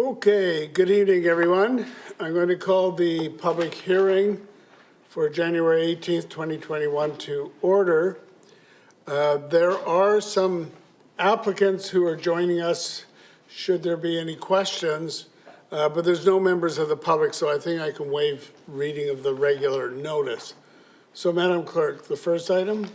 Okay, good evening, everyone. I'm going to call the public hearing for January 18th, 2021 to order. There are some applicants who are joining us, should there be any questions, but there's no members of the public, so I think I can waive reading of the regular notice. So, Madam Clerk, the first item.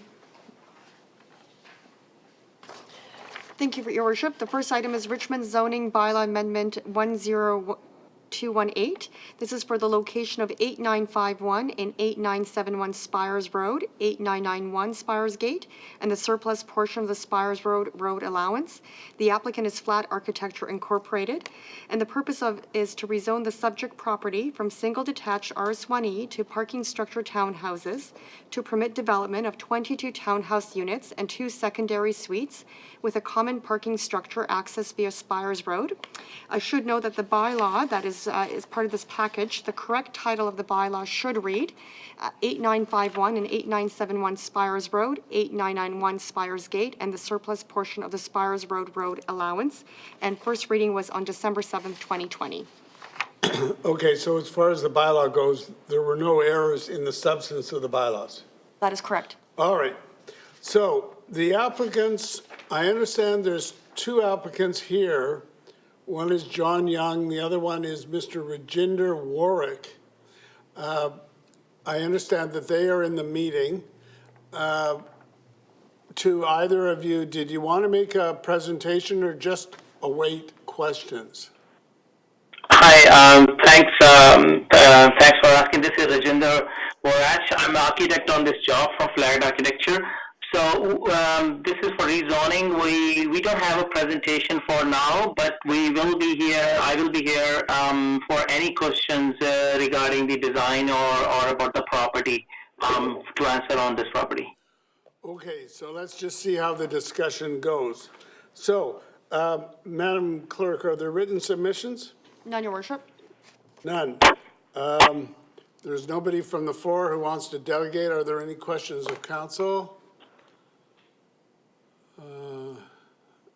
Thank you, Your Worship. The first item is Richmond Zoning Bylaw Amendment 10218. This is for the location of 8951 and 8971 Spires Road, 8991 Spires Gate, and the surplus portion of the Spires Road allowance. The applicant is Flat Architecture Incorporated, and the purpose is to rezone the subject property from single detached RS1E to parking structure townhouses to permit development of 22 townhouse units and 2 secondary suites with a common parking structure access via Spires Road. I should note that the bylaw that is part of this package, the correct title of the bylaw should read 8951 and 8971 Spires Road, 8991 Spires Gate, and the surplus portion of the Spires Road allowance. And first reading was on December 7th, 2020. Okay, so as far as the bylaw goes, there were no errors in the substance of the bylaws. That is correct. All right. So the applicants, I understand there's 2 applicants here. One is John Young, the other one is Mr. Rajinder Warwick. I understand that they are in the meeting. To either of you, did you want to make a presentation or just await questions? Hi, thanks for asking. This is Rajinder Warwick. I'm an architect on this job from Flat Architecture. So this is for rezoning. We don't have a presentation for now, but we will be here. I will be here for any questions regarding the design or about the property to answer on this property. Okay, so let's just see how the discussion goes. So, Madam Clerk, are there written submissions? None, Your Worship. None. There's nobody from the floor who wants to delegate. Are there any questions of council?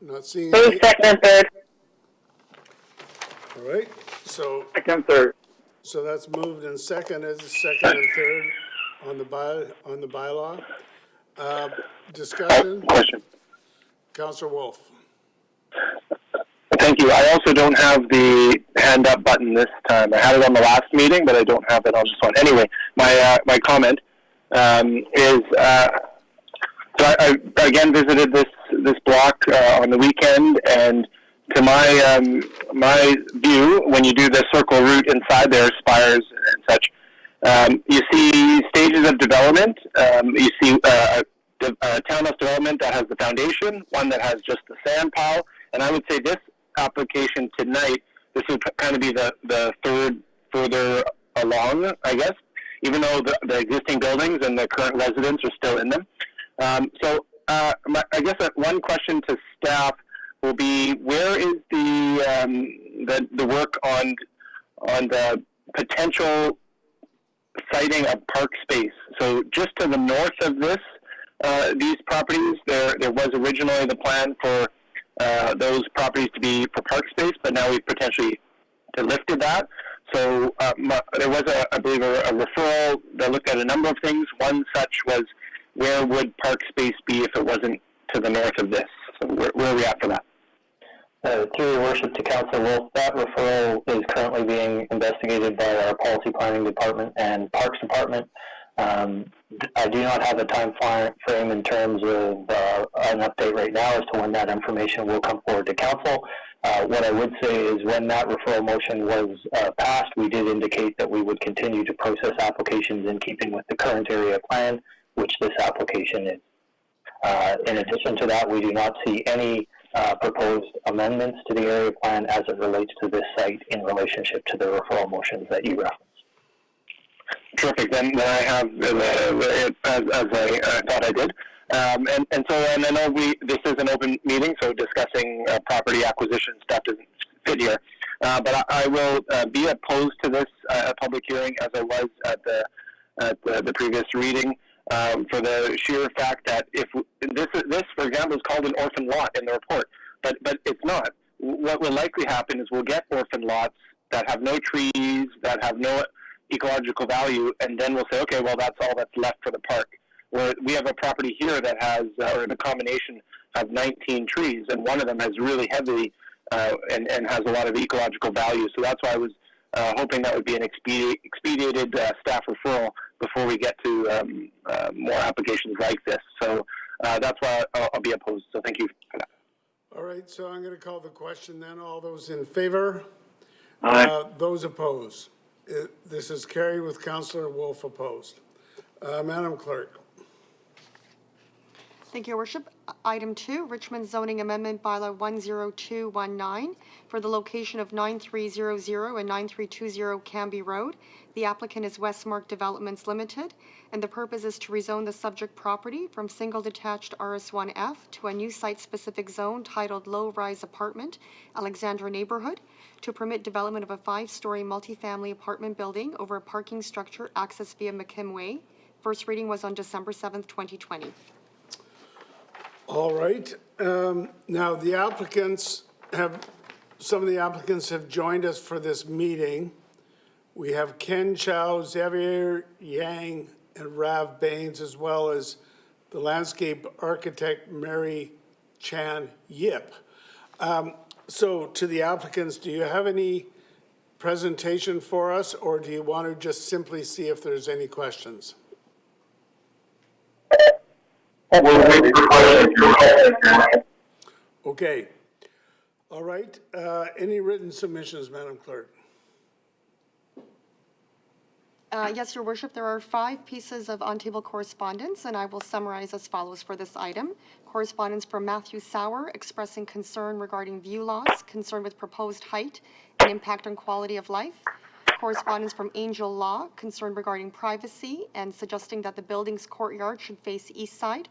Not seeing any. Move second and third. All right, so Second, third. so that's moved and seconded, second and third on the bylaw. Discussion, Question. Councillor Wolf. Thank you. I also don't have the hand up button this time. I had it on the last meeting, but I don't have it on this one. Anyway, my comment is so I again visited this block on the weekend, and to my view, when you do the circle route inside there, Spires and such, you see stages of development. You see a townhouse development that has the foundation, one that has just the sand pile, and I would say this application tonight, this would kind of be the third further along, I guess, even though the existing buildings and the current residents are still in them. So I guess one question to staff will be, where is the work on the potential siting of park space? So just to the north of these properties, there was originally the plan for those properties to be for park space, but now we've potentially lifted that. So there was, I believe, a referral that looked at a number of things. One such was, where would park space be if it wasn't to the north of this? So where are we at for that? Through your worship to Councillor Wolf, that referral is currently being investigated by our Policy Planning Department and Parks Department. I do not have a time frame in terms of an update right now as to when that information will come forward to Council. What I would say is when that referral motion was passed, we did indicate that we would continue to process applications in keeping with the current area plan, which this application is. In addition to that, we do not see any proposed amendments to the area plan as it relates to this site in relationship to the referral motions that you referenced. Terrific. Then I have it as I thought I did. And I know this is an open meeting, so discussing property acquisition stuff doesn't fit here. But I will be opposed to this public hearing as I was at the previous reading, for the sheer fact that if this, for example, is called an orphan lot in the report, but it's not. what will likely happen is we'll get orphan lots that have no trees, that have no ecological value, and then we'll say, okay, well, that's all that's left for the park. Where we have a property here that has, or the combination of 19 trees, and one of them has really heavy and has a lot of ecological value. So that's why I was hoping that would be an expedited staff referral before we get to more applications like this. So that's why I'll be opposed. So thank you for that. All right, so I'm going to call the question then. All those in favor? Aye. Those opposed? This is carried with Councillor Wolf opposed. Madam Clerk. Thank you, Your Worship. Item 2, Richmond Zoning Amendment Bylaw 10219 for the location of 9300 and 9320 Canby Road. The applicant is Westmark Developments Limited, and the purpose is to rezone the subject property from single detached RS1F to a new site-specific zone titled Low Rise Apartment, Alexandra Neighborhood, to permit development of a 5-story multifamily apartment building over a parking structure accessed via McKim Way. First reading was on December 7th, 2020. All right. Now, some of the applicants have joined us for this meeting. We have Ken Chow, Xavier Yang, and Rav Baines, as well as the landscape architect Mary Chan Yip. So to the applicants, do you have any presentation for us, or do you want to just simply see if there's any questions? Okay. All right. Any written submissions, Madam Clerk? Yes, Your Worship, there are 5 pieces of on-table correspondence, and I will summarize as follows for this item. Correspondence from Matthew Sauer expressing concern regarding view loss, concern with proposed height and impact on quality of life. Correspondence from Angel Law, concern regarding privacy and suggesting that the building's courtyard should face east side.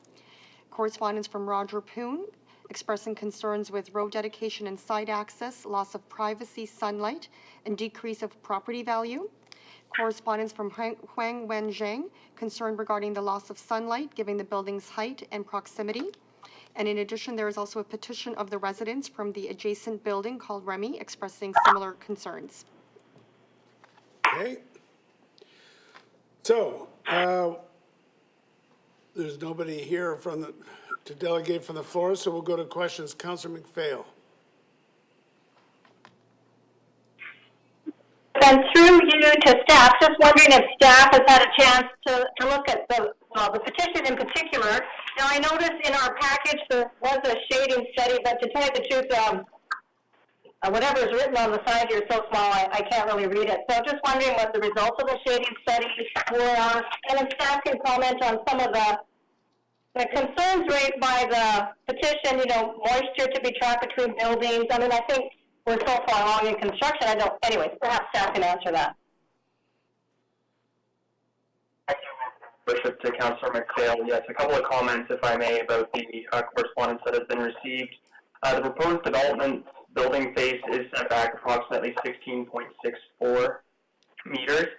Correspondence from Roger Poon, expressing concerns with road dedication and site access, loss of privacy, sunlight, and decrease of property value. Correspondence from Huang Wen Zhang, concerned regarding the loss of sunlight, given the building's height and proximity. And in addition, there is also a petition of the residents from the adjacent building called Remy, expressing similar concerns. Okay. So, there's nobody here to delegate from the floor, so we'll go to questions. Councillor McPhail. And through you to staff, just wondering if staff has had a chance to look at the petition in particular. Now, I noticed in our package there was a shading study, but to tell you the truth, whatever is written on the side here is so small I can't really read it. So just wondering what the results of the shading study were, and if staff can comment on some of the concerns raised by the petition, moisture to be trapped between buildings. I mean, I think we're so far along in construction, anyways, perhaps staff can answer that. Thank you, Bishop, to Councillor McPhail. Yes, a couple of comments, if I may, about the correspondence that has been received. The proposed development building face is set back approximately 16.64 meters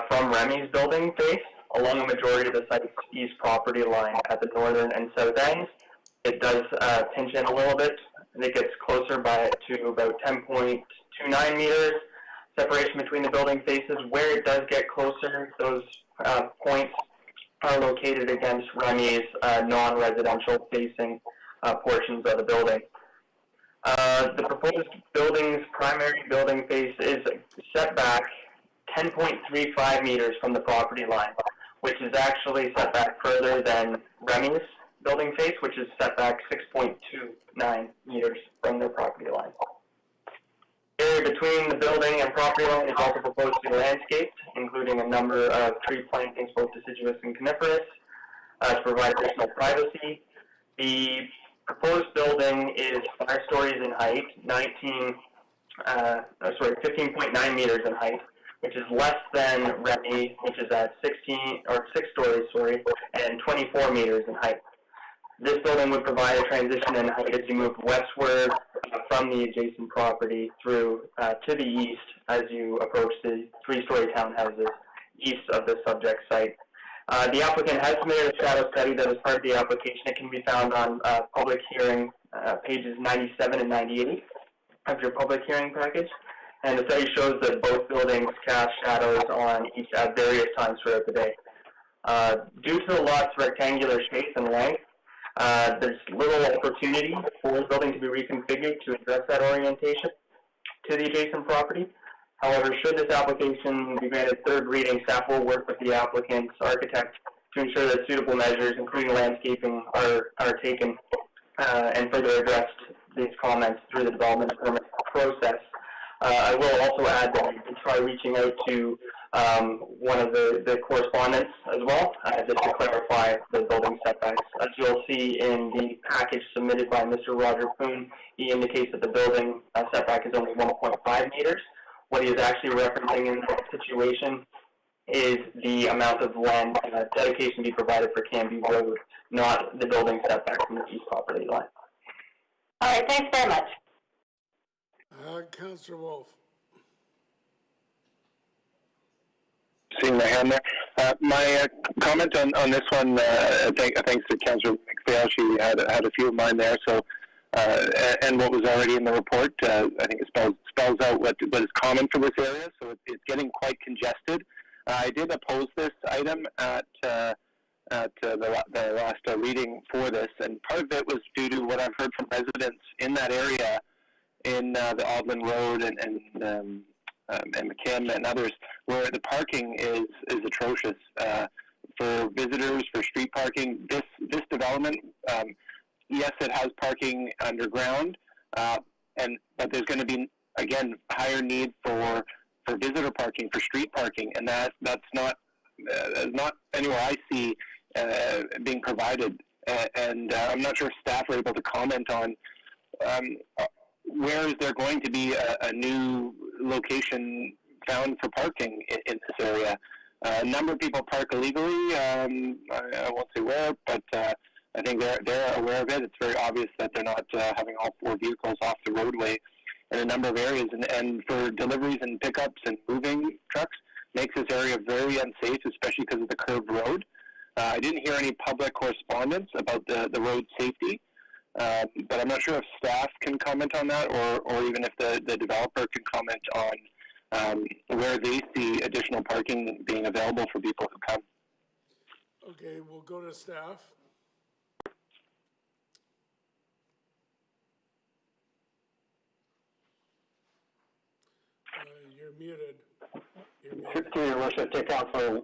from Remy's building face along a majority of the site's east property line at the northern and south ends. It does pinch in a little bit, and it gets closer to about 10.29 meters separation between the building faces. Where it does get closer, those points are located against Remy's non-residential facing portions of the building. The proposed building's primary building face is set back 10.35 meters from the property line, which is actually set back further than Remy's building face, which is set back 6.29 meters from their property line. The area between the building and property line is also proposed to be landscaped, including a number of tree plantings, both deciduous and coniferous, to provide additional privacy. The proposed building is 5 stories in height, 15.9 meters in height, which is less than Remy, which is at 6 stories, and 24 meters in height. This building would provide a transition in height as you move westward from the adjacent property through to the east as you approach the 3-story townhouses east of the subject site. The applicant has submitted a shadow study that is part of the application. It can be found on public hearing pages 97 and 98. of your public hearing package. And the study shows that both buildings cast shadows on each at various times throughout the day. Due to the lot's rectangular shape and length, there's little opportunity for the building to be reconfigured to address that orientation to the adjacent property. However, should this application be granted third reading, staff will work with the applicant's architect to ensure that suitable measures, including landscaping, are taken and further addressed these comments through the development permit process. I will also add that we can try reaching out to one of the correspondents as well, just to clarify the building setbacks. As you'll see in the package submitted by Mr. Roger Poon, he indicates that the building setback is only 1.5 meters. What he is actually referencing in that situation is the amount of land dedication to be provided for Canby Road, not the building setback from the east property line. All right, thanks very much. Councillor Wolf. Seeing my hand there. My comment on this one, thanks to Councillor McPhail, she had a few of mine there. So, and what was already in the report, I think it spells out what is common for this area. So it's getting quite congested. I did oppose this item at the last reading for this, and part of it was due to what I've heard from residents in that area, in the Audlin Road and McKim and others, where the parking is atrocious for visitors, for street parking. This development, yes, it has parking underground, but there's going to be, again, higher need for visitor parking, for street parking, and that's not anywhere I see being provided. And I'm not sure if staff are able to comment on where is there going to be a new location found for parking in this area. A number of people park illegally. I won't say where, but I think they're aware of it. It's very obvious that they're not having all four vehicles off the roadway in a number of areas. And for deliveries and pickups and moving trucks, makes this area very unsafe, especially because of the curved road. I didn't hear any public correspondence about the road safety. But I'm not sure if staff can comment on that, or even if the developer can comment on where they see additional parking being available for people who come. Okay, we'll go to staff. You're muted. Through your worship to Councillor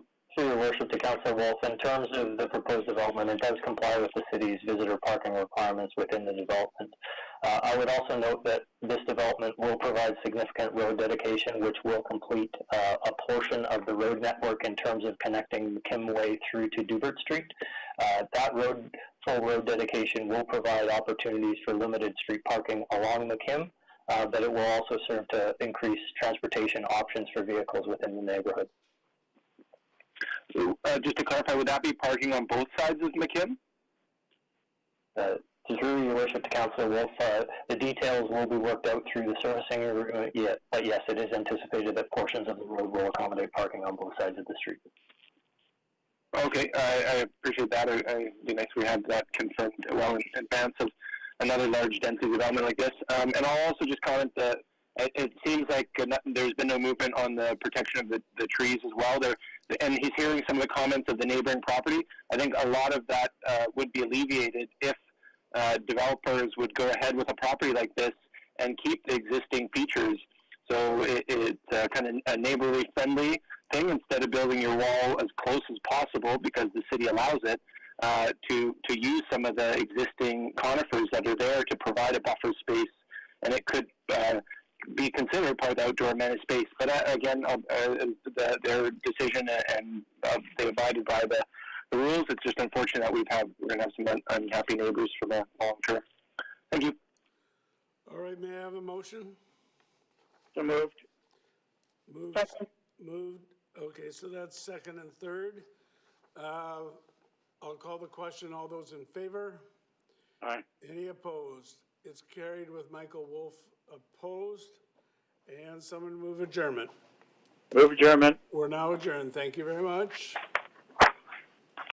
Wolf, in terms of the proposed development, it does comply with the city's visitor parking requirements within the development. I would also note that this development will provide significant road dedication, which will complete a portion of the road network in terms of connecting McKim Way through to Dubert Street. That full road dedication will provide opportunities for limited street parking along McKim, but it will also serve to increase transportation options for vehicles within the neighborhood. Just to clarify, would that be parking on both sides of McKim? Through your worship to Councillor Wolf, the details will be worked out through the servicing agreement, but yes, it is anticipated that portions of the road will accommodate parking on both sides of the street. Okay, I appreciate that. It'd be nice if we had that confirmed well in advance of another large density development like this. And I'll also just comment that it seems like there's been no movement on the protection of the trees as well. And he's hearing some of the comments of the neighboring property. I think a lot of that would be alleviated if developers would go ahead with a property like this and keep the existing features. So it's kind of a neighborly friendly thing, instead of building your wall as close as possible because the city allows it, to use some of the existing conifers that are there to provide a buffer space, and it could be considered part of the outdoor amenity space. But again, their decision, and they abided by the rules. It's just unfortunate that we're going to have some unhappy neighbors for the long term. Thank you. All right, may I have a motion? So moved. Moved. Okay, so that's second and third. I'll call the question. All those in favor? Aye. Any opposed? It's carried with Michael Wolf opposed. And someone move adjournment. Move adjournment. We're now adjourned. Thank you very much.